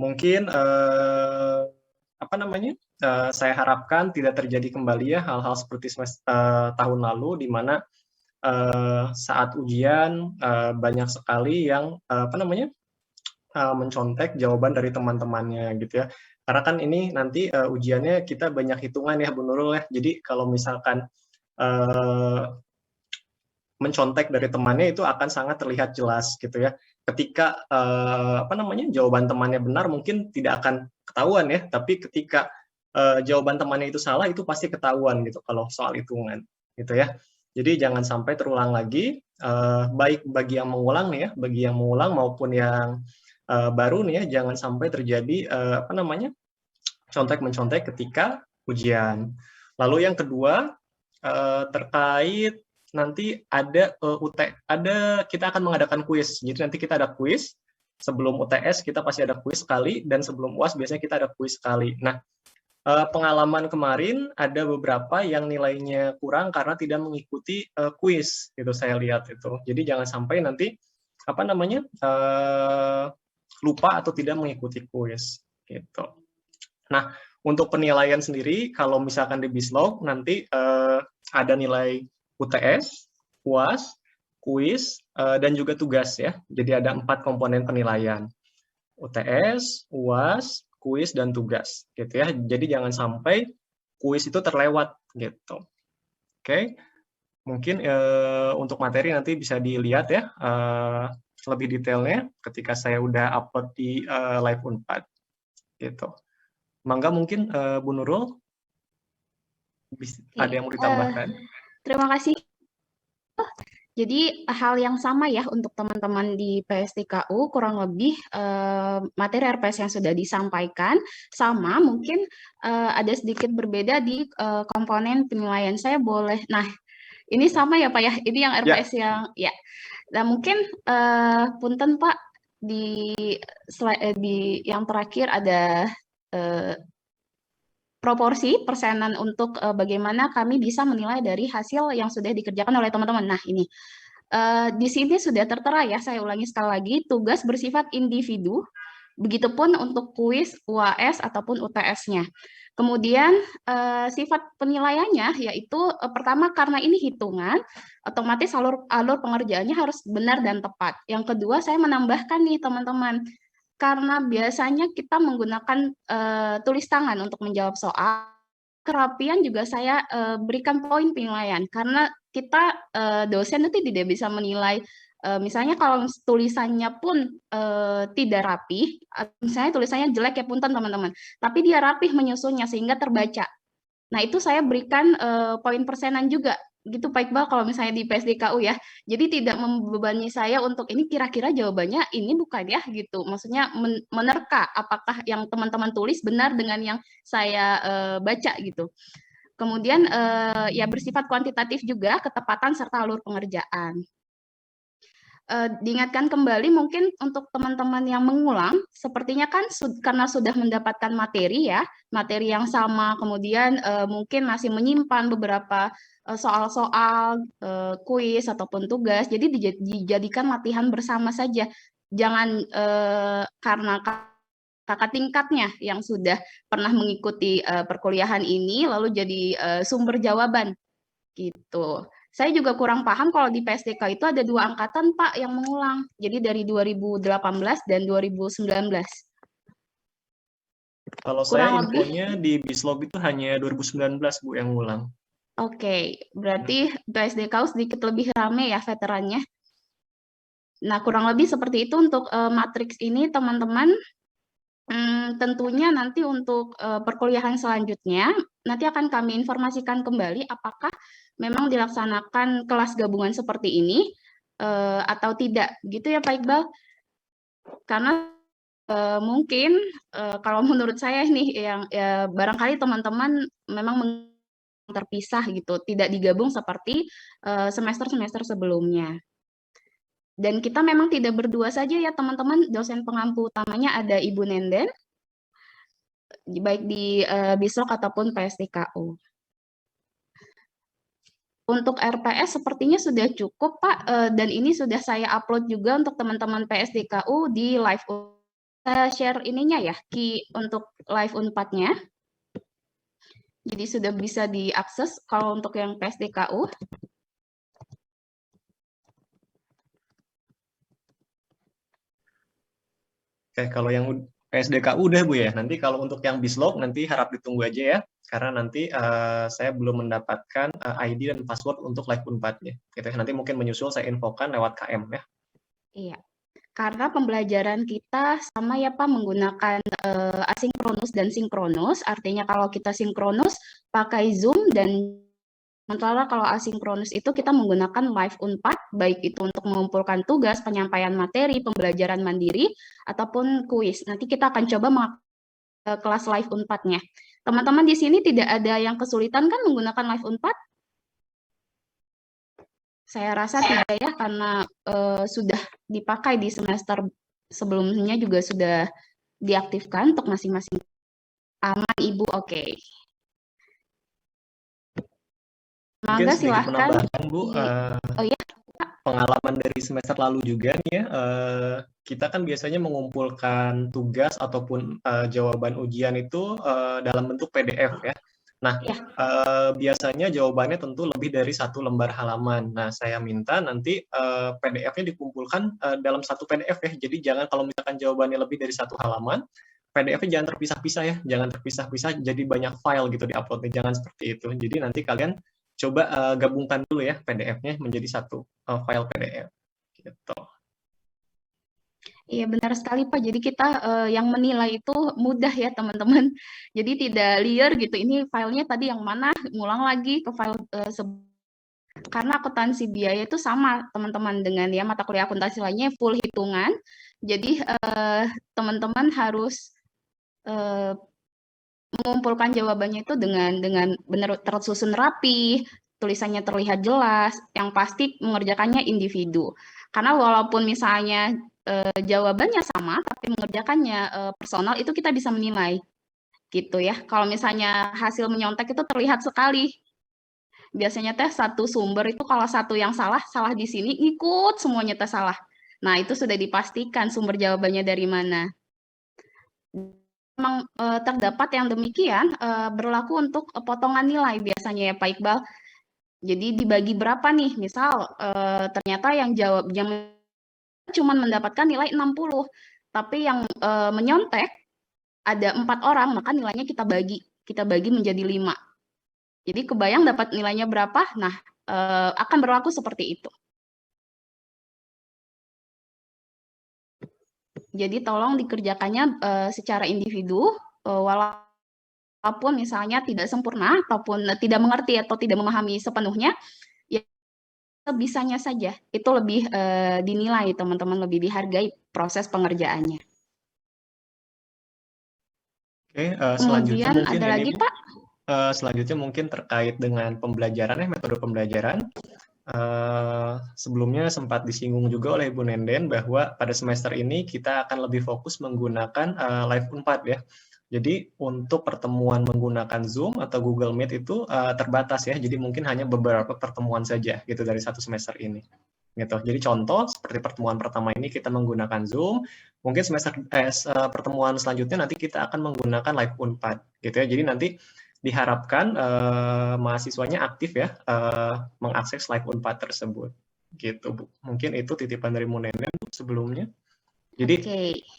mungkin apa namanya? Saya harapkan tidak terjadi kembali ya hal-hal seperti tahun lalu di mana saat ujian banyak sekali yang apa namanya? Mencontek jawaban dari teman-temannya gitu ya. Karena kan ini nanti ujiannya kita banyak hitungan ya Bu Nurul ya. Jadi kalau misalkan mencontek dari temannya itu akan sangat terlihat jelas gitu ya. Ketika apa namanya jawaban temannya benar mungkin tidak akan ketahuan ya, tapi ketika jawaban temannya itu salah itu pasti ketahuan gitu kalau soal hitungan gitu ya. Jadi jangan sampai terulang lagi baik bagi yang mengulang nih ya, bagi yang mengulang maupun yang baru nih ya, jangan sampai terjadi apa namanya contek mencontek ketika ujian. Lalu yang kedua terkait nanti ada kita akan mengadakan kuis. Jadi nanti kita ada kuis sebelum UTS kita pasti ada kuis sekali dan sebelum UAS biasanya kita ada kuis sekali. Nah, pengalaman kemarin ada beberapa yang nilainya kurang karena tidak mengikuti kuis gitu saya lihat itu. Jadi jangan sampai nanti apa namanya lupa atau tidak mengikuti kuis gitu. Nah, untuk penilaian sendiri, kalau misalkan di Bislog, nanti ada nilai UTS, UAS, kuis, dan juga tugas ya. Jadi ada 4 komponen penilaian. UTS, UAS, kuis, dan tugas. Gitu ya. Jadi jangan sampai kuis itu terlewat gitu. Oke, mungkin untuk materi nanti bisa dilihat ya lebih detailnya ketika saya udah upload di Live Unpad gitu. Mangga mungkin Bu Nurul ada yang mau ditambahkan? Terima kasih. Jadi hal yang sama ya untuk teman-teman di PSTKU, kurang lebih materi RPS yang sudah disampaikan sama, mungkin ada sedikit berbeda di komponen penilaian. Saya boleh, nah ini sama ya Pak ya, ini yang RPS yang ya. Nah mungkin punten Pak di yang terakhir ada proporsi persenan untuk bagaimana kami bisa menilai dari hasil yang sudah dikerjakan oleh teman-teman. Nah, ini di sini sudah tertera ya, saya ulangi sekali lagi, tugas bersifat individu, begitupun untuk kuis, UAS, ataupun UTS-nya. Kemudian sifat penilaiannya yaitu pertama karena ini hitungan, otomatis alur pengerjaannya harus benar dan tepat. Yang kedua, saya menambahkan nih teman-teman, karena biasanya kita menggunakan tulis tangan untuk menjawab soal, kerapian juga saya berikan poin penilaian karena kita dosen itu tidak bisa menilai misalnya kalau tulisannya pun tidak rapi, misalnya tulisannya jelek ya punten teman-teman, tapi dia rapih menyusunnya sehingga terbaca. Nah, itu saya berikan poin persenan juga gitu Pak Iqbal kalau misalnya di PSDKU ya. Jadi tidak membebani saya untuk ini kira-kira jawabannya ini bukan ya gitu. Maksudnya menerka apakah yang teman-teman tulis benar dengan yang saya baca gitu. Kemudian ya bersifat kuantitatif juga ketepatan serta alur pengerjaan. Diingatkan kembali mungkin untuk teman-teman yang mengulang, sepertinya kan karena sudah mendapatkan materi ya, materi yang sama, kemudian mungkin masih menyimpan beberapa soal-soal, kuis ataupun tugas, jadi dijadikan latihan bersama saja. Jangan karena kakak tingkatnya yang sudah pernah mengikuti perkuliahan ini, lalu jadi sumber jawaban gitu. Saya juga kurang paham kalau di PSDK itu ada 2 angkatan, Pak, yang mengulang. Jadi dari 2018 dan 2019. Kalau saya infonya di Bislog itu hanya 2019 Bu yang ngulang. Oke, berarti PSDK sedikit lebih rame ya veterannya. Nah, kurang lebih seperti itu untuk matriks ini, teman-teman. Tentunya nanti untuk perkuliahan selanjutnya, nanti akan kami informasikan kembali apakah memang dilaksanakan kelas gabungan seperti ini atau tidak, gitu ya Pak Iqbal? Karena mungkin kalau menurut saya nih yang barangkali teman-teman memang terpisah gitu, tidak digabung seperti semester-semester sebelumnya. Dan kita memang tidak berdua saja ya teman-teman, dosen pengampu utamanya ada Ibu Nenden, baik di Bislog ataupun PSTKU. Untuk RPS sepertinya sudah cukup Pak, dan ini sudah saya upload juga untuk teman-teman PSDKU di live Saya share ininya ya, key untuk live Unpad-nya. Jadi sudah bisa diakses kalau untuk yang PSDKU. Oke, kalau yang PSDKU udah Bu ya. Nanti kalau untuk yang Bislog nanti harap ditunggu aja ya. Karena nanti saya belum mendapatkan ID dan password untuk live Unpad-nya. Gitu ya. Nanti mungkin menyusul saya infokan lewat KM ya. Iya. Karena pembelajaran kita sama ya Pak menggunakan asinkronus dan sinkronus. Artinya kalau kita sinkronus pakai Zoom dan sementara kalau asinkronus itu kita menggunakan live Unpad, baik itu untuk mengumpulkan tugas, penyampaian materi, pembelajaran mandiri, ataupun kuis. Nanti kita akan coba kelas live Unpad-nya. Teman-teman di sini tidak ada yang kesulitan kan menggunakan live Unpad? Saya rasa tidak ya, karena sudah dipakai di semester sebelumnya juga sudah diaktifkan untuk masing-masing. Aman Ibu, oke. Mungkin Mangga sedikit silahkan. menambahkan Bu, Oh iya, pengalaman dari semester lalu juga nih ya, kita kan biasanya mengumpulkan tugas ataupun jawaban ujian itu dalam bentuk PDF ya. Nah, ya. biasanya jawabannya tentu lebih dari 1 lembar halaman. Nah, saya minta nanti PDF-nya dikumpulkan dalam satu PDF ya. Jadi jangan kalau misalkan jawabannya lebih dari 1 halaman, PDF-nya jangan terpisah-pisah ya, jangan terpisah-pisah jadi banyak file gitu di-upload-nya, jangan seperti itu. Jadi nanti kalian coba gabungkan dulu ya PDF-nya menjadi satu file PDF gitu. Iya benar sekali Pak. Jadi kita yang menilai itu mudah ya teman-teman. Jadi tidak liar gitu. Ini filenya tadi yang mana, ngulang lagi ke file karena akuntansi biaya itu sama teman-teman dengan ya mata kuliah akuntansi lainnya full hitungan. Jadi teman-teman harus mengumpulkan jawabannya itu dengan benar tersusun rapi, tulisannya terlihat jelas, yang pasti mengerjakannya individu. Karena walaupun misalnya jawabannya sama, tapi mengerjakannya personal itu kita bisa menilai, gitu ya. Kalau misalnya hasil menyontek itu terlihat sekali. Biasanya teh satu sumber itu kalau satu yang salah, salah di sini, ikut semuanya teh salah. Nah, itu sudah dipastikan sumber jawabannya dari mana. Memang terdapat yang demikian berlaku untuk potongan nilai biasanya ya Pak Iqbal. Jadi dibagi berapa nih? Misal ternyata yang cuma mendapatkan nilai 60, tapi yang menyontek ada 4 orang, maka nilainya kita bagi menjadi 5. Jadi kebayang dapat nilainya berapa? Nah, akan berlaku seperti itu. Jadi tolong dikerjakannya secara individu, walaupun misalnya tidak sempurna ataupun tidak mengerti atau tidak memahami sepenuhnya, ya sebisanya saja. Itu lebih dinilai teman-teman, lebih dihargai proses pengerjaannya. Oke, selanjutnya Kemudian mungkin ada ini lagi Bu, Pak. selanjutnya mungkin terkait dengan pembelajaran ya, metode pembelajaran. Sebelumnya sempat disinggung juga oleh Bu Nenden bahwa pada semester ini kita akan lebih fokus menggunakan live Unpad ya. Jadi untuk pertemuan menggunakan Zoom atau Google Meet itu terbatas ya. Jadi mungkin hanya beberapa pertemuan saja gitu dari satu semester ini. Gitu. Jadi contoh seperti pertemuan pertama ini kita menggunakan Zoom, mungkin pertemuan selanjutnya nanti kita akan menggunakan live Unpad gitu ya. Jadi nanti diharapkan mahasiswanya aktif ya mengakses live Unpad tersebut gitu Bu. Mungkin itu titipan dari Bu Nenen sebelumnya. Jadi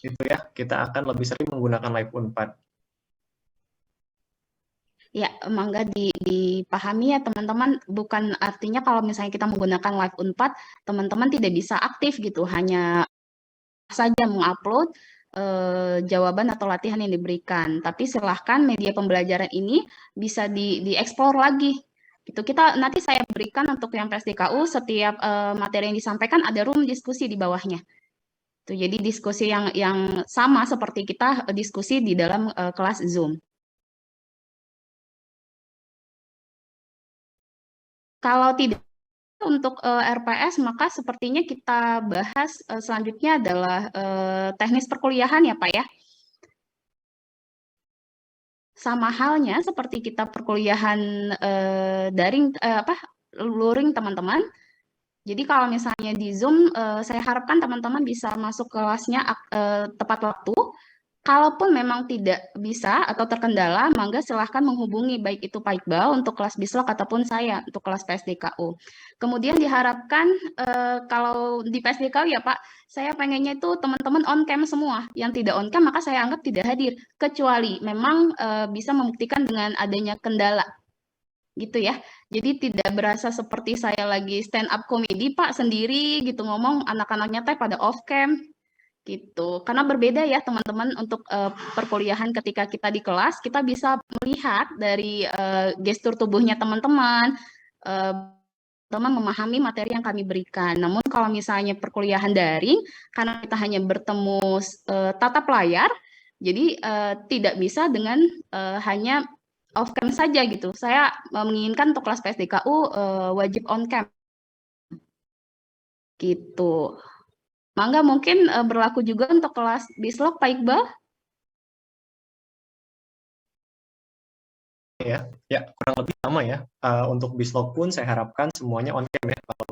itu ya, kita akan lebih sering menggunakan live Unpad. Ya, mangga dipahami ya teman-teman, bukan artinya kalau misalnya kita menggunakan live Unpad, teman-teman tidak bisa aktif gitu, hanya saja mengupload jawaban atau latihan yang diberikan. Tapi silahkan media pembelajaran ini bisa dieksplor lagi. Gitu. Kita nanti saya berikan untuk yang PSDKU setiap materi yang disampaikan ada room diskusi di bawahnya. Tuh, jadi diskusi yang sama seperti kita diskusi di dalam kelas Zoom. Kalau tidak untuk RPS, maka sepertinya kita bahas selanjutnya adalah teknis perkuliahan ya Pak ya. Sama halnya seperti kita perkuliahan daring luring teman-teman, Jadi kalau misalnya di Zoom, saya harapkan teman-teman bisa masuk kelasnya tepat waktu. Kalaupun memang tidak bisa atau terkendala, mangga silahkan menghubungi baik itu Pak Iqbal untuk kelas Bislog ataupun saya untuk kelas PSDKU. Kemudian diharapkan kalau di PSDKU ya Pak, saya pengennya itu teman-teman on cam semua. Yang tidak on cam maka saya anggap tidak hadir, kecuali memang bisa membuktikan dengan adanya kendala gitu ya. Jadi tidak berasa seperti saya lagi stand up comedy Pak sendiri gitu ngomong, anak-anaknya teh pada off cam gitu. Karena berbeda ya teman-teman untuk perkuliahan ketika kita di kelas, kita bisa melihat dari gestur tubuhnya teman-teman, teman memahami materi yang kami berikan. Namun kalau misalnya perkuliahan daring, karena kita hanya bertemu tatap layar, jadi tidak bisa dengan hanya off cam saja gitu. Saya menginginkan untuk kelas PSDKU wajib on cam gitu. Mangga mungkin berlaku juga untuk kelas Bislog, Pak Iqbal? Ya, kurang lebih sama ya. Untuk Bislog pun saya harapkan semuanya on cam ya, kalau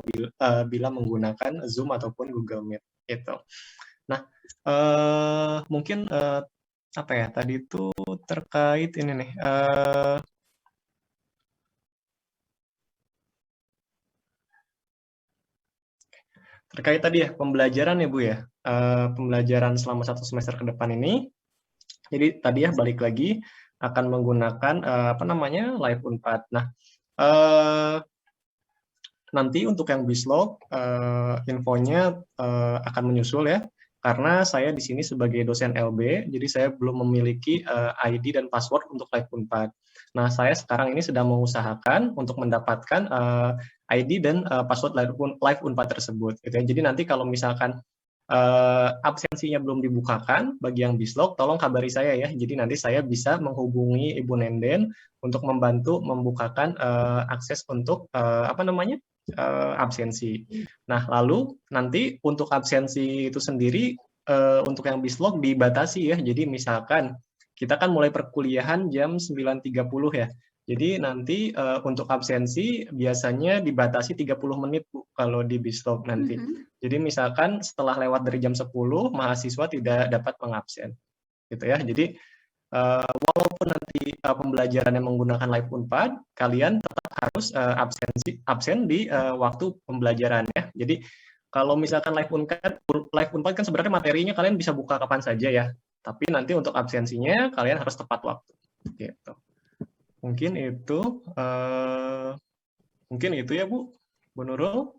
bila menggunakan Zoom ataupun Google Meet itu. Nah, mungkin apa ya tadi itu terkait ini nih. Terkait tadi ya pembelajaran ya Bu ya, pembelajaran selama 1 semester ke depan ini. Jadi tadi ya balik lagi akan menggunakan apa namanya live Unpad. Nah, nanti untuk yang Bislog infonya akan menyusul ya, karena saya di sini sebagai dosen LB, jadi saya belum memiliki ID dan password untuk live Unpad. Nah, saya sekarang ini sedang mengusahakan untuk mendapatkan ID dan password live Unpad tersebut. Gitu ya. Jadi nanti kalau misalkan absensinya belum dibukakan bagi yang Bislog, tolong kabari saya ya. Jadi nanti saya bisa menghubungi Ibu Nenden untuk membantu membukakan akses untuk apa namanya absensi. Nah, lalu nanti untuk absensi itu sendiri untuk yang Bislog dibatasi ya. Jadi misalkan kita kan mulai perkuliahan jam 9.30 ya. Jadi nanti untuk absensi biasanya dibatasi 30 menit Bu, kalau di Bislog nanti. Jadi misalkan setelah lewat dari jam 10, mahasiswa tidak dapat mengabsen. Gitu ya. Jadi walaupun nanti pembelajaran yang menggunakan live Unpad, kalian tetap harus absen di waktu pembelajaran ya. Jadi kalau misalkan live Unpad kan sebenarnya materinya kalian bisa buka kapan saja ya. Tapi nanti untuk absensinya kalian harus tepat waktu. Gitu. Mungkin itu ya Bu Nurul.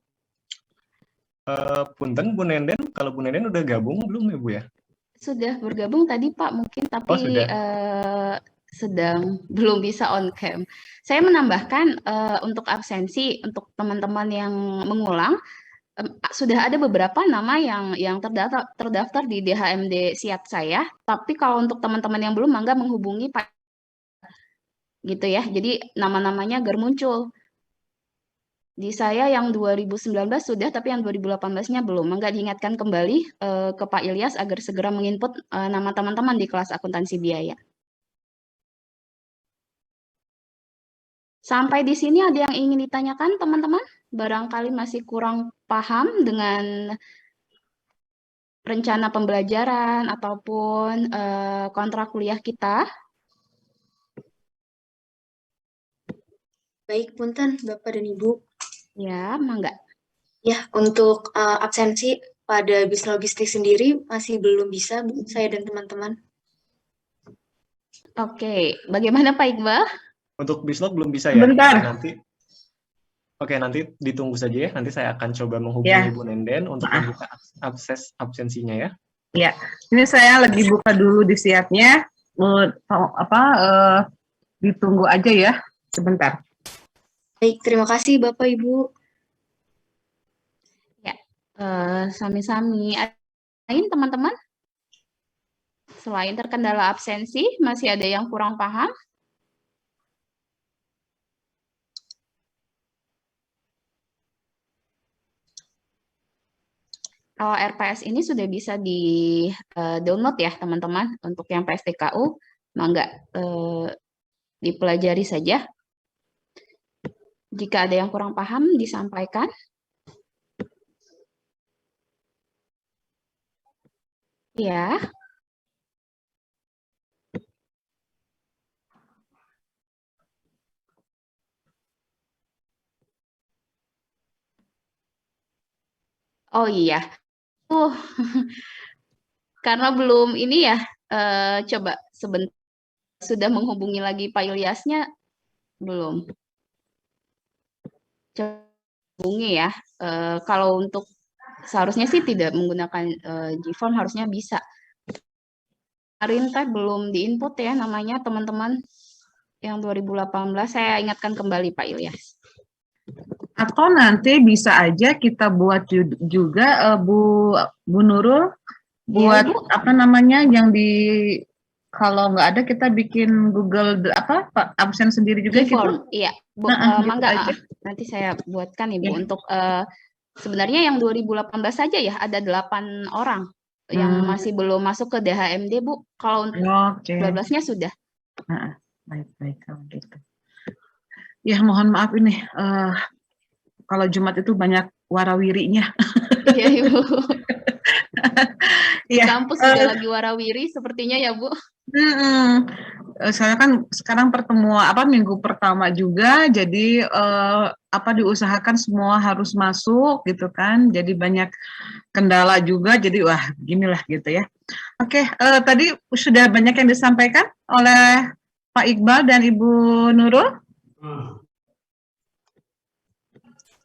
Punten Bu Nenden, kalau Bu Nenden udah gabung belum ya Bu ya? Sudah bergabung tadi Pak mungkin, tapi sedang belum bisa on cam. Saya menambahkan untuk absensi untuk teman-teman yang mengulang, sudah ada beberapa nama yang terdaftar di DHMD Siap saya, tapi kalau untuk teman-teman yang belum, mangga menghubungi Pak gitu ya. Jadi nama-namanya agar muncul. Di saya yang 2019 sudah, tapi yang 2018-nya belum. Mangga diingatkan kembali ke Pak Ilyas agar segera menginput nama teman-teman di kelas akuntansi biaya. Sampai di sini ada yang ingin ditanyakan teman-teman? Barangkali masih kurang paham dengan rencana pembelajaran ataupun kontrak kuliah kita. Baik, punten Bapak dan Ibu. Ya, mangga. Ya, untuk absensi pada bis logistik sendiri masih belum bisa Bu, saya dan teman-teman. Oke, bagaimana Pak Iqbal? Untuk Bislog belum bisa ya? Bentar. Nanti ditunggu saja ya. Nanti saya akan coba menghubungi Bu Nenden untuk membuka absensinya ya. Ya, ini saya lagi buka dulu di siapnya. Ditunggu aja ya, sebentar. Baik, terima kasih Bapak Ibu. Ya, sami-sami. Lain teman-teman? Selain terkendala absensi, masih ada yang kurang paham? Kalau RPS ini sudah bisa di-download ya teman-teman. Untuk yang PSDKU, mangga dipelajari saja. Jika ada yang kurang paham, disampaikan. Ya, oh iya. Uh, karena belum ini ya, coba sebentar sudah menghubungi lagi Pak Ilyasnya belum. Coba hubungi ya. Kalau untuk seharusnya sih tidak menggunakan GForm, harusnya bisa. Kemarin teh belum diinput ya namanya teman-teman yang 2018. Saya ingatkan kembali Pak Ilyas. Atau nanti bisa aja kita buat juga Bu Nurul buat Bu. apa namanya yang di kalau nggak ada kita bikin Google absen sendiri juga gitu. GForm, iya. Bu, gitu mangga, aja. nanti saya buatkan Ibu Ya. untuk sebenarnya yang 2018 saja ya ada 8 orang yang masih belum masuk ke DHMD Bu. Kalau untuk 12-nya sudah. Baik kalau gitu. Ya mohon maaf ini kalau Jumat itu banyak warawirinya. Iya Ibu. Di Ya, kampus sudah lagi warawiri sepertinya ya Bu. Saya kan sekarang minggu pertama juga, jadi diusahakan semua harus masuk gitu kan, jadi banyak kendala juga, jadi wah beginilah gitu ya. Oke, tadi sudah banyak yang disampaikan oleh Pak Iqbal dan Ibu Nurul.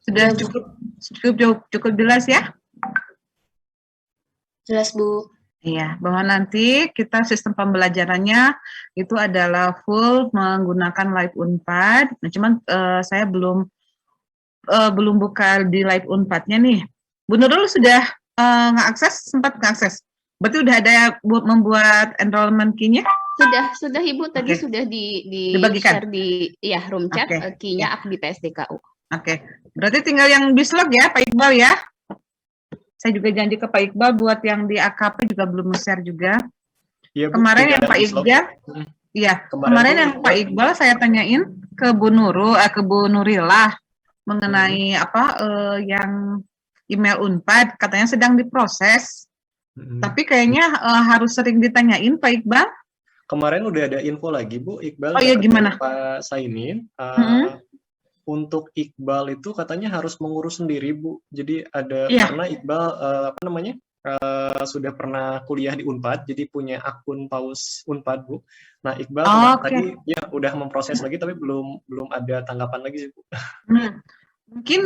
Sudah cukup jelas ya? Jelas Bu. Iya, bahwa nanti kita sistem pembelajarannya itu adalah full menggunakan Live Unpad. Nah, cuman saya belum buka di Live Unpad-nya nih. Bu Nurul sudah sempat ngakses. Berarti udah ada membuat enrollment key-nya? Sudah Ibu, tadi sudah dibagikan. Share di room chat, key-nya di PSDKU. Oke, berarti tinggal yang Bislog ya Pak Iqbal ya? Saya juga janji ke Pak Iqbal buat yang di AKP juga belum share juga. Ya, Bu, kemarin yang Pak Iqbal, iya, kemarin yang Pak Iqbal saya tanyain ke Bu Nurul, ke Bu Nurilah mengenai yang email Unpad, katanya sedang diproses. Tapi kayaknya harus sering ditanyain Pak Iqbal. Kemarin udah ada info lagi Bu Iqbal. Oh iya, gimana? Pak Saimin. Untuk Iqbal itu katanya harus mengurus sendiri Bu. Jadi ada karena Iqbal sudah pernah kuliah di Unpad, jadi punya akun paus Unpad Bu. Nah Iqbal tadi ya udah memproses lagi, tapi belum ada tanggapan lagi sih Bu. Mungkin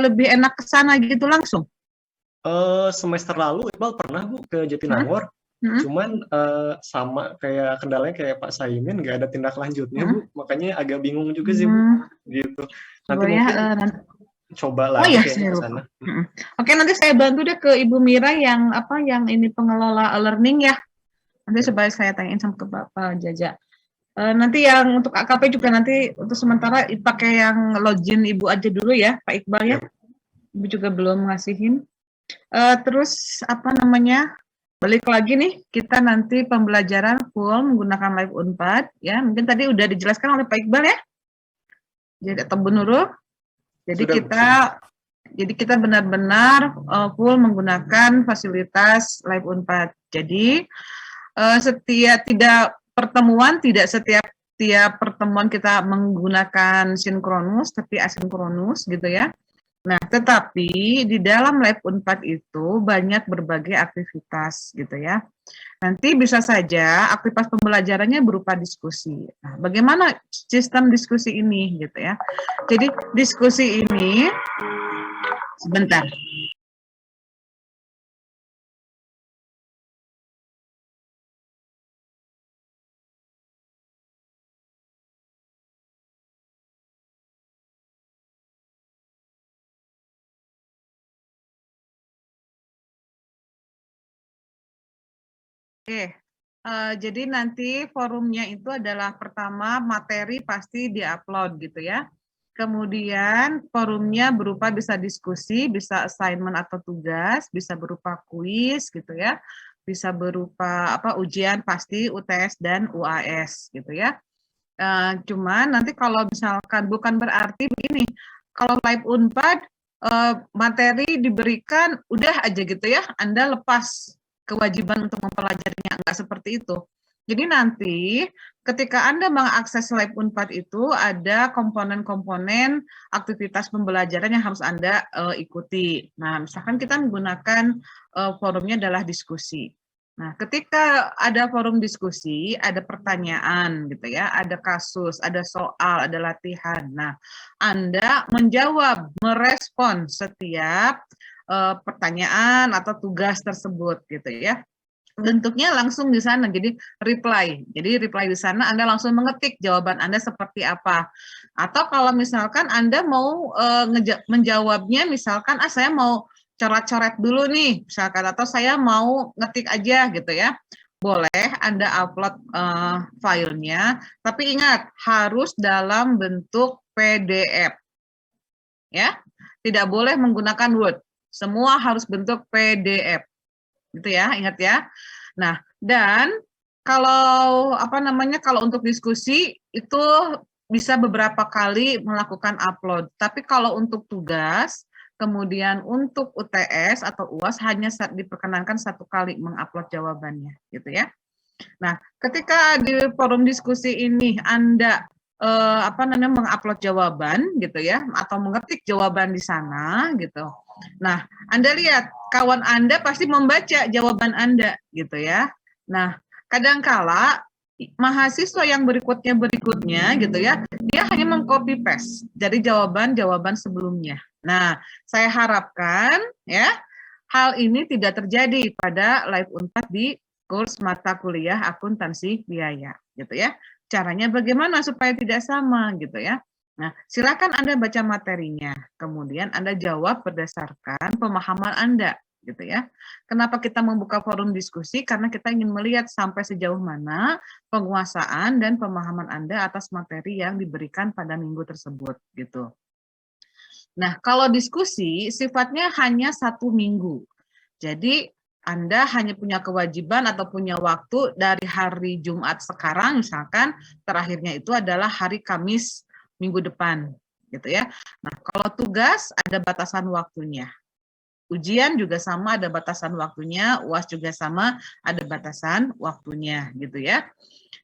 lebih enak ke sana gitu langsung. Semester lalu Iqbal pernah Bu ke Jatinangor. Cuman sama kayak kendalanya kayak Pak Saimin, nggak ada tindak lanjutnya Bu, makanya agak bingung juga sih Bu, gitu. Nanti mungkin coba lah ke sana. Oke, nanti saya bantu deh ke Ibu Mira yang ini pengelola learning ya. Nanti coba saya tanyain sama ke Bapak Jaja. Nanti yang untuk AKP juga nanti untuk sementara pakai yang login Ibu aja dulu ya, Pak Iqbal ya. Ibu juga belum ngasihin. Terus balik lagi nih, kita nanti pembelajaran full menggunakan Live Unpad ya. Mungkin tadi udah dijelaskan oleh Pak Iqbal ya. Jadi atau Bu Nurul. Jadi kita benar-benar full menggunakan fasilitas Live Unpad. Jadi tidak setiap pertemuan kita menggunakan sinkronus, tapi asinkronus gitu ya. Nah, tetapi di dalam Live Unpad itu banyak berbagai aktivitas gitu ya. Nanti bisa saja aktivitas pembelajarannya berupa diskusi. Nah, bagaimana sistem diskusi ini gitu ya. Jadi diskusi ini sebentar. Oke, jadi nanti forumnya itu adalah pertama materi pasti diupload gitu ya. Kemudian forumnya berupa bisa diskusi, bisa assignment atau tugas, bisa berupa kuis gitu ya. Bisa berupa ujian pasti UTS dan UAS gitu ya. Cuman nanti kalau misalkan bukan berarti begini, kalau Live Unpad materi diberikan udah aja gitu ya, Anda lepas kewajiban untuk mempelajarinya, enggak seperti itu. Jadi nanti ketika Anda mengakses Lab Unpad itu ada komponen-komponen aktivitas pembelajaran yang harus Anda ikuti. Nah, misalkan kita menggunakan forumnya adalah diskusi. Nah, ketika ada forum diskusi, ada pertanyaan gitu ya, ada kasus, ada soal, ada latihan. Nah, Anda menjawab, merespon setiap pertanyaan atau tugas tersebut gitu ya. Bentuknya langsung di sana, jadi reply. Jadi reply di sana Anda langsung mengetik jawaban Anda seperti apa. Atau kalau misalkan Anda mau menjawabnya, misalkan saya mau coret-coret dulu nih, misalkan, atau saya mau ngetik aja gitu ya. Boleh Anda upload filenya, tapi ingat harus dalam bentuk PDF. Ya, tidak boleh menggunakan Word. Semua harus bentuk PDF. Gitu ya, ingat ya. Nah, dan kalau kalau untuk diskusi itu bisa beberapa kali melakukan upload. Tapi kalau untuk tugas, kemudian untuk UTS atau UAS hanya diperkenankan 1 kali mengupload jawabannya, gitu ya. Nah, ketika di forum diskusi ini Anda mengupload jawaban gitu ya, atau mengetik jawaban di sana gitu. Nah, Anda lihat kawan Anda pasti membaca jawaban Anda gitu ya. Nah, kadangkala mahasiswa yang berikutnya gitu ya, dia hanya mengcopy paste dari jawaban-jawaban sebelumnya. Nah, saya harapkan ya hal ini tidak terjadi pada Live Unpad di kurs mata kuliah akuntansi biaya gitu ya. Caranya bagaimana supaya tidak sama gitu ya. Nah, silakan Anda baca materinya, kemudian Anda jawab berdasarkan pemahaman Anda gitu ya. Kenapa kita membuka forum diskusi? Karena kita ingin melihat sampai sejauh mana penguasaan dan pemahaman Anda atas materi yang diberikan pada minggu tersebut gitu. Nah, kalau diskusi sifatnya hanya 1 minggu. Jadi Anda hanya punya kewajiban atau punya waktu dari hari Jumat sekarang, misalkan terakhirnya itu adalah hari Kamis minggu depan, gitu ya. Nah, kalau tugas ada batasan waktunya. Ujian juga sama ada batasan waktunya, UAS juga sama ada batasan waktunya, gitu ya.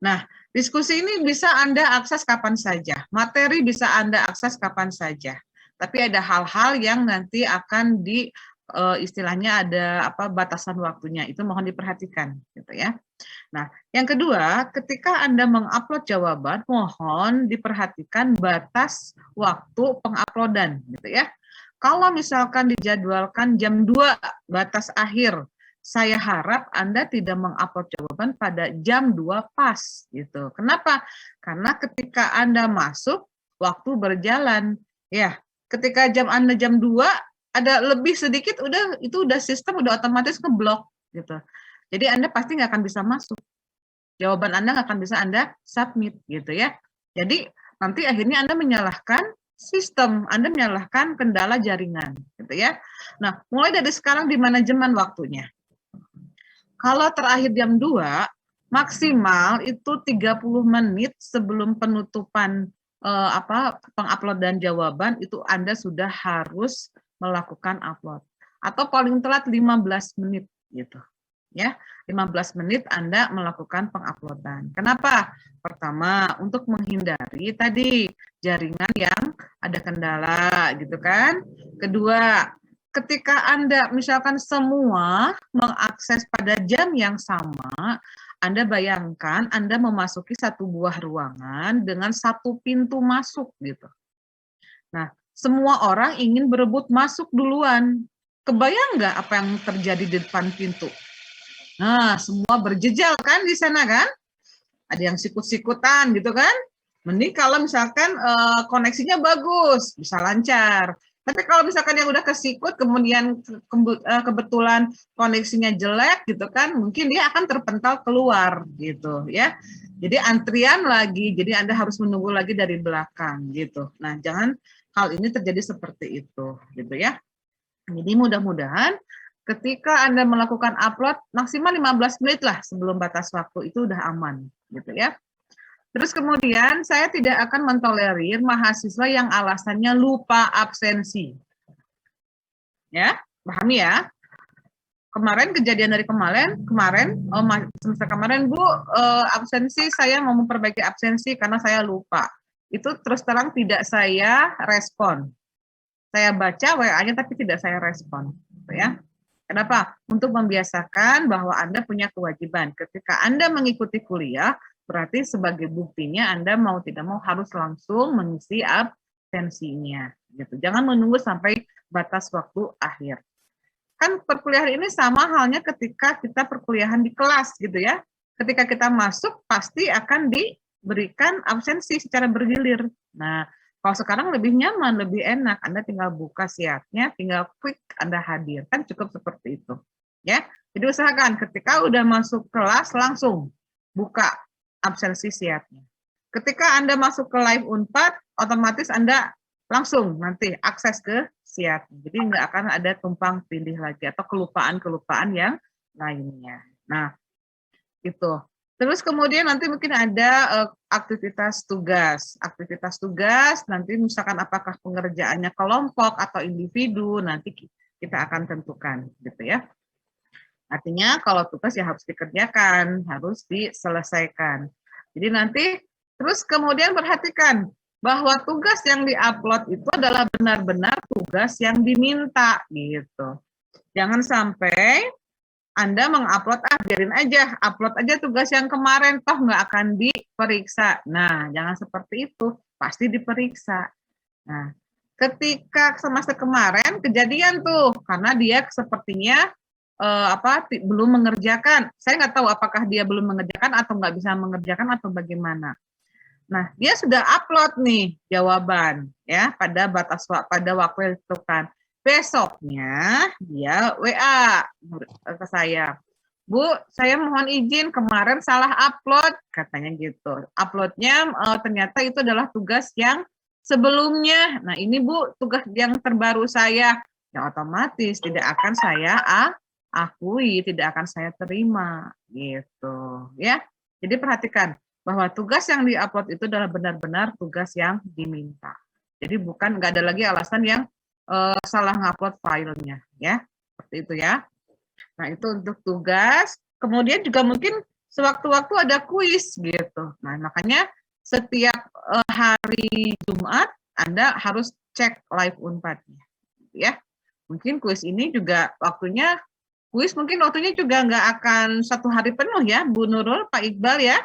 Nah, diskusi ini bisa Anda akses kapan saja, materi bisa Anda akses kapan saja. Tapi ada hal-hal yang nanti akan istilahnya ada batasan waktunya, itu mohon diperhatikan gitu ya. Nah, yang kedua, ketika Anda mengupload jawaban, mohon diperhatikan batas waktu penguploadan gitu ya. Kalau misalkan dijadwalkan jam 2 batas akhir, saya harap Anda tidak mengupload jawaban pada jam 2 pas gitu. Kenapa? Karena ketika Anda masuk, waktu berjalan ya. Ketika Anda jam 2 ada lebih sedikit itu udah sistem udah otomatis ngeblok gitu. Jadi Anda pasti nggak akan bisa masuk. Jawaban Anda nggak akan bisa Anda submit gitu ya. Jadi nanti akhirnya Anda menyalahkan sistem, Anda menyalahkan kendala jaringan gitu ya. Nah, mulai dari sekarang di manajemen waktunya. Kalau terakhir jam 2 maksimal itu 30 menit sebelum penutupan penguploadan jawaban itu Anda sudah harus melakukan upload atau paling telat 15 menit gitu ya. 15 menit Anda melakukan penguploadan. Kenapa? Pertama, untuk menghindari tadi jaringan yang ada kendala gitu kan. Kedua, ketika Anda misalkan semua mengakses pada jam yang sama, Anda bayangkan Anda memasuki 1 buah ruangan dengan 1 pintu masuk gitu. Nah, semua orang ingin berebut masuk duluan. Kebayang nggak apa yang terjadi di depan pintu? Nah, semua berjejal kan di sana kan? Ada yang sikut-sikutan gitu kan? Mending kalau misalkan koneksinya bagus, bisa lancar. Tapi kalau misalkan yang udah kesikut, kemudian kebetulan koneksinya jelek gitu kan, mungkin dia akan terpental keluar gitu ya. Jadi antrian lagi, jadi Anda harus menunggu lagi dari belakang gitu. Nah, jangan hal ini terjadi seperti itu gitu ya. Jadi mudah-mudahan ketika Anda melakukan upload maksimal 15 menit lah sebelum batas waktu itu udah aman gitu ya. Terus kemudian saya tidak akan mentolerir mahasiswa yang alasannya lupa absensi. Ya, pahami ya? kemarin kejadian dari semester kemarin Bu, absensi saya mau memperbaiki absensi karena saya lupa. Itu terus terang tidak saya respon. Saya baca WA-nya tapi tidak saya respon, gitu ya. Kenapa? Untuk membiasakan bahwa Anda punya kewajiban. Ketika Anda mengikuti kuliah, berarti sebagai buktinya Anda mau tidak mau harus langsung mengisi absensinya, gitu. Jangan menunggu sampai batas waktu akhir. Kan perkuliahan ini sama halnya ketika kita perkuliahan di kelas gitu ya. Ketika kita masuk pasti akan diberikan absensi secara bergilir. Nah, kalau sekarang lebih nyaman, lebih enak. Anda tinggal buka siatnya, tinggal klik Anda hadir. Kan cukup seperti itu. Ya. Jadi usahakan ketika udah masuk kelas langsung buka absensi siatnya. Ketika Anda masuk ke live Unpad, otomatis Anda langsung nanti akses ke siat. Jadi nggak akan ada tumpang pilih lagi atau kelupaan-kelupaan yang lainnya. Nah, itu. Terus kemudian nanti mungkin ada aktivitas tugas. Aktivitas tugas nanti misalkan apakah pengerjaannya kelompok atau individu, nanti kita akan tentukan gitu ya. Artinya kalau tugas ya harus dikerjakan, harus diselesaikan. Jadi nanti terus kemudian perhatikan bahwa tugas yang diupload itu adalah benar-benar tugas yang diminta gitu. Jangan sampai Anda mengupload, biarin aja, upload aja tugas yang kemarin, toh nggak akan diperiksa. Nah, jangan seperti itu, pasti diperiksa. Nah, ketika semester kemarin kejadian tuh, karena dia sepertinya belum mengerjakan. Saya nggak tahu apakah dia belum mengerjakan atau nggak bisa mengerjakan atau bagaimana. Nah, dia sudah upload nih jawaban ya pada waktu yang ditentukan. Besoknya dia WA ke saya. Bu, saya mohon izin kemarin salah upload, katanya gitu. Uploadnya ternyata itu adalah tugas yang sebelumnya. Nah, ini Bu, tugas yang terbaru saya. Ya otomatis tidak akan saya akui, tidak akan saya terima gitu ya. Jadi perhatikan bahwa tugas yang diupload itu adalah benar-benar tugas yang diminta. Jadi nggak ada lagi alasan yang salah ngupload filenya, ya. Seperti itu ya. Nah, itu untuk tugas. Kemudian juga mungkin sewaktu-waktu ada kuis gitu. Nah, makanya setiap hari Jumat Anda harus cek live Unpad-nya, ya. Mungkin kuis ini juga waktunya juga nggak akan 1 hari penuh ya, Bu Nurul, Pak Iqbal ya.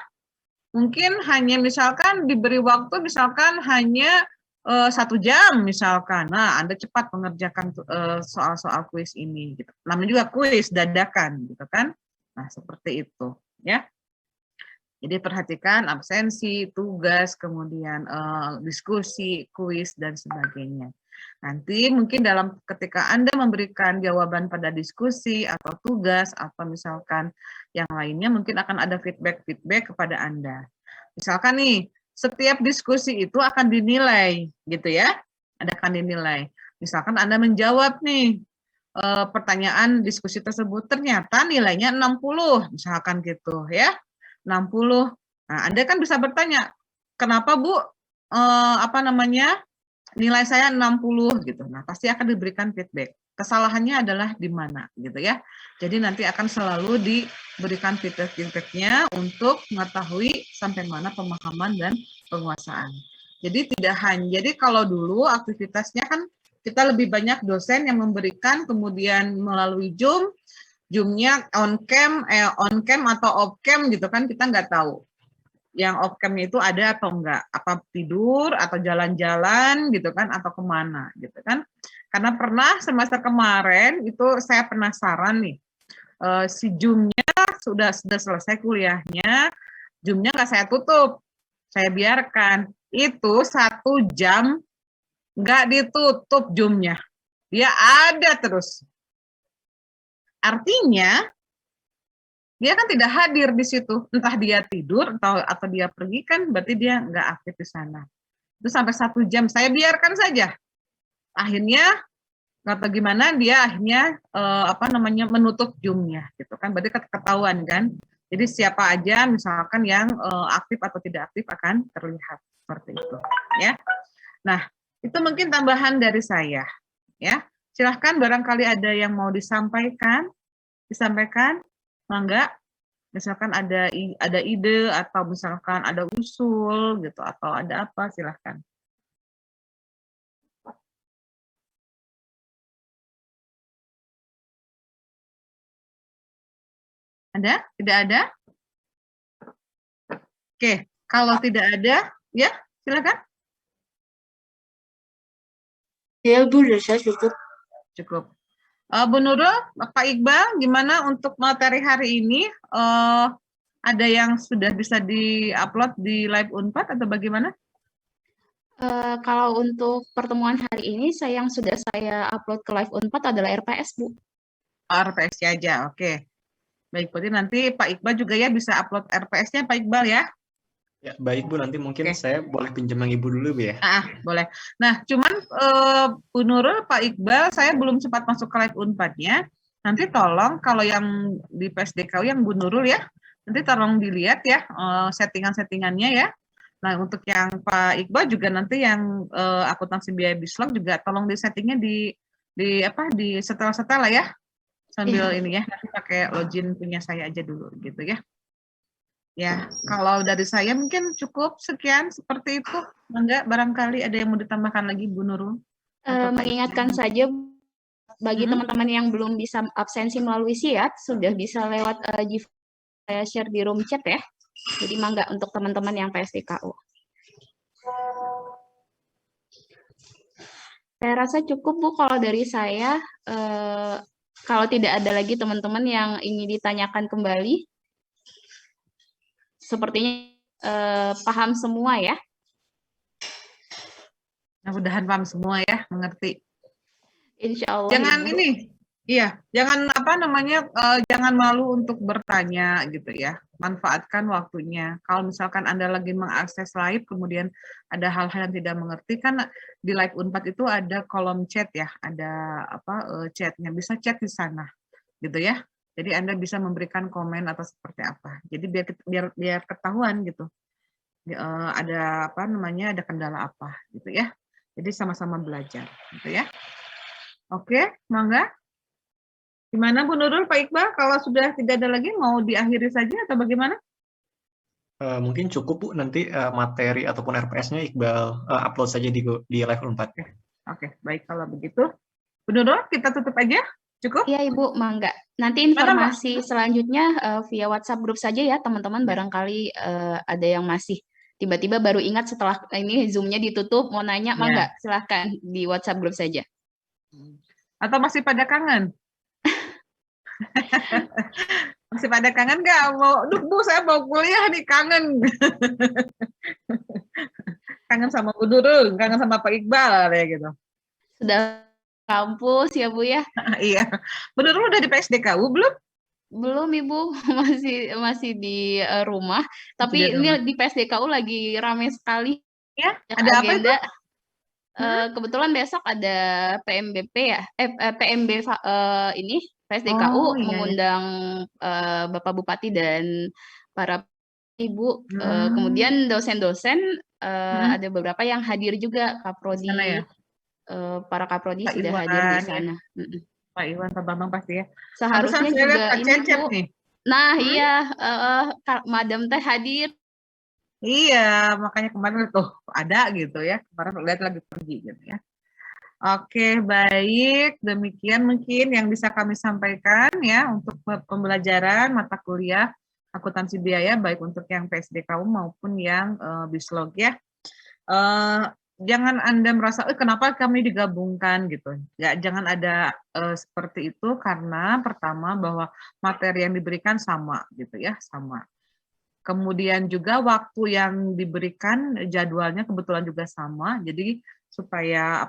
Mungkin hanya misalkan diberi waktu misalkan hanya 1 jam misalkan. Nah, Anda cepat mengerjakan soal-soal kuis ini gitu. Namanya juga kuis dadakan gitu kan. Nah, seperti itu ya. Jadi perhatikan absensi, tugas, kemudian diskusi, kuis dan sebagainya. Nanti mungkin ketika Anda memberikan jawaban pada diskusi atau tugas atau misalkan yang lainnya mungkin akan ada feedback kepada Anda. Misalkan nih, setiap diskusi itu akan dinilai gitu ya. Akan dinilai. Misalkan Anda menjawab nih pertanyaan diskusi tersebut ternyata nilainya 60 misalkan gitu ya. 60. Nah, Anda kan bisa bertanya, "Kenapa, Bu? Nilai saya 60 gitu. Nah, pasti akan diberikan feedback. Kesalahannya adalah di mana gitu ya. Jadi nanti akan selalu diberikan feedback-nya untuk mengetahui sampai mana pemahaman dan penguasaan. Jadi jadi kalau dulu aktivitasnya kan kita lebih banyak dosen yang memberikan kemudian melalui Zoom-nya on cam atau off cam gitu kan kita nggak tahu. Yang off-cam itu ada atau enggak, apa tidur atau jalan-jalan gitu kan atau kemana gitu kan. Karena pernah semester kemarin itu saya penasaran nih, si Zoom-nya sudah selesai kuliahnya, Zoom-nya nggak saya tutup, saya biarkan, itu 1 jam nggak ditutup Zoom-nya, dia ada terus. Artinya dia kan tidak hadir di situ, entah dia tidur atau dia pergi kan, berarti dia nggak aktif di sana. Itu sampai 1 jam, saya biarkan saja. Akhirnya nggak tahu gimana dia akhirnya menutup Zoom-nya, gitu kan, berarti ketahuan kan. Jadi siapa aja misalkan yang aktif atau tidak aktif akan terlihat seperti itu, ya. Nah, itu mungkin tambahan dari saya, ya. Silahkan barangkali ada yang mau disampaikan. disampaikan? Mangga. Misalkan ada ide atau misalkan ada usul gitu atau ada apa, silahkan. Ada? Tidak ada? Oke, kalau tidak ada, ya silakan. Ya Bu, dari saya cukup. Cukup. Bu Nurul, Pak Iqbal, gimana untuk materi hari ini? Ada yang sudah bisa di-upload di Live Unpad atau bagaimana? Kalau untuk pertemuan hari ini, yang sudah saya upload ke Live Unpad adalah RPS, Bu. RPS aja, oke. Baik, berarti nanti Pak Iqbal juga ya bisa upload RPS-nya, Pak Iqbal ya? Ya, baik Bu, nanti mungkin saya boleh pinjam yang Ibu dulu Bu ya. Boleh. Nah, cuman Bu Nurul, Pak Iqbal, saya belum sempat masuk ke Live Unpad-nya. Nanti tolong kalau yang di PSDKU yang Bu Nurul ya, nanti tolong dilihat ya settingan-settingannya ya. Nah, untuk yang Pak Iqbal juga nanti yang akuntansi biaya bislog juga tolong disettingnya di setel-setel lah ya. Sambil ini ya, nanti pakai login punya saya aja dulu gitu ya. Ya, kalau dari saya mungkin cukup sekian seperti itu. Enggak, barangkali ada yang mau ditambahkan lagi Bu Nurul? Mengingatkan saja bagi teman-teman yang belum bisa absensi melalui SIAT, sudah bisa lewat saya share di room chat ya. Jadi mangga untuk teman-teman yang PSDKU. Saya rasa cukup Bu kalau dari saya. Kalau tidak ada lagi teman-teman yang ingin ditanyakan kembali, sepertinya paham semua ya. Mudah-mudahan paham semua ya, mengerti. Insya Allah. Jangan Ibu. ini, iya, jangan jangan malu untuk bertanya gitu ya. Manfaatkan waktunya. Kalau misalkan Anda lagi mengakses live, kemudian ada hal-hal yang tidak mengerti, kan di Live Unpad itu ada kolom chat ya, ada chatnya, bisa chat di sana, gitu ya. Jadi Anda bisa memberikan komen atau seperti apa. Jadi biar ketahuan gitu. Ada ada kendala apa gitu ya. Jadi sama-sama belajar gitu ya. Oke, mangga. Gimana Bu Nurul, Pak Iqbal? Kalau sudah tidak ada lagi, mau diakhiri saja atau bagaimana? Mungkin cukup Bu, nanti materi ataupun RPS-nya Iqbal upload saja di Live Unpad. Oke, baik kalau begitu. Bu Nurul, kita tutup aja? Cukup? Iya Ibu, mangga. Nanti informasi selanjutnya via WhatsApp grup saja ya teman-teman. Barangkali ada yang masih tiba-tiba baru ingat setelah ini Zoom-nya ditutup, mau nanya, mangga silahkan di WhatsApp grup saja. Atau masih pada kangen? Masih pada kangen nggak? Bu, saya mau kuliah nih, kangen. Kangen sama Bu Nurul, kangen sama Pak Iqbal ya gitu. Sudah kampus ya Bu ya? Iya. Bu Nurul udah di PSDKU belum? Belum Ibu, masih di rumah. Tapi ini di PSDKU lagi ramai sekali. Ya, ada agenda. Apa itu? Kebetulan besok ada PMBP ya, PMB ini PSDKU mengundang Bapak Bupati dan para Ibu, kemudian dosen-dosen ada beberapa yang hadir juga, Kaprodi, ya? Para Kaprodi Pak sudah Iwan, hadir di sana. Ya. Pak Iwan, Pak Bambang pasti ya. Seharusnya juga ini Bu. Nih. Nah iya, Madam Teh hadir. Iya, makanya kemarin tuh ada gitu ya. Kemarin lihat lagi pergi gitu ya. Oke, baik. Demikian mungkin yang bisa kami sampaikan ya untuk pembelajaran mata kuliah akuntansi biaya baik untuk yang PSDKU maupun yang bislog ya. Jangan Anda merasa kenapa kami digabungkan gitu. Ya, jangan ada seperti itu karena pertama bahwa materi yang diberikan sama gitu ya, sama. Kemudian juga waktu yang diberikan jadwalnya kebetulan juga sama, jadi supaya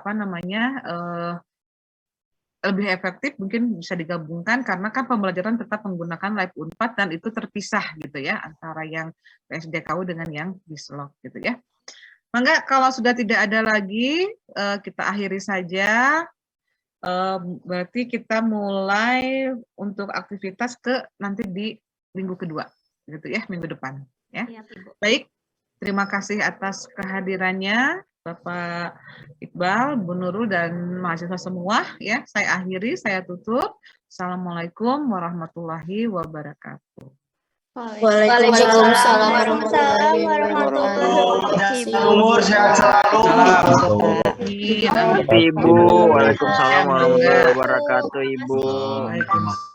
lebih efektif mungkin bisa digabungkan karena kan pembelajaran tetap menggunakan Live Unpad dan itu terpisah gitu ya antara yang PSDKU dengan yang bislog gitu ya. Mangga kalau sudah tidak ada lagi kita akhiri saja. Berarti kita mulai untuk aktivitas nanti di minggu kedua. Gitu ya, minggu depan ya. Baik, terima kasih atas kehadirannya Bapak Iqbal, Bu Nurul dan mahasiswa semua ya. Saya akhiri, saya tutup. Assalamualaikum warahmatullahi wabarakatuh. Waalaikumsalam warahmatullahi wabarakatuh. Umur sehat selalu. Amin. Ibu, waalaikumsalam warahmatullahi wabarakatuh, Ibu. Waalaikumsalam.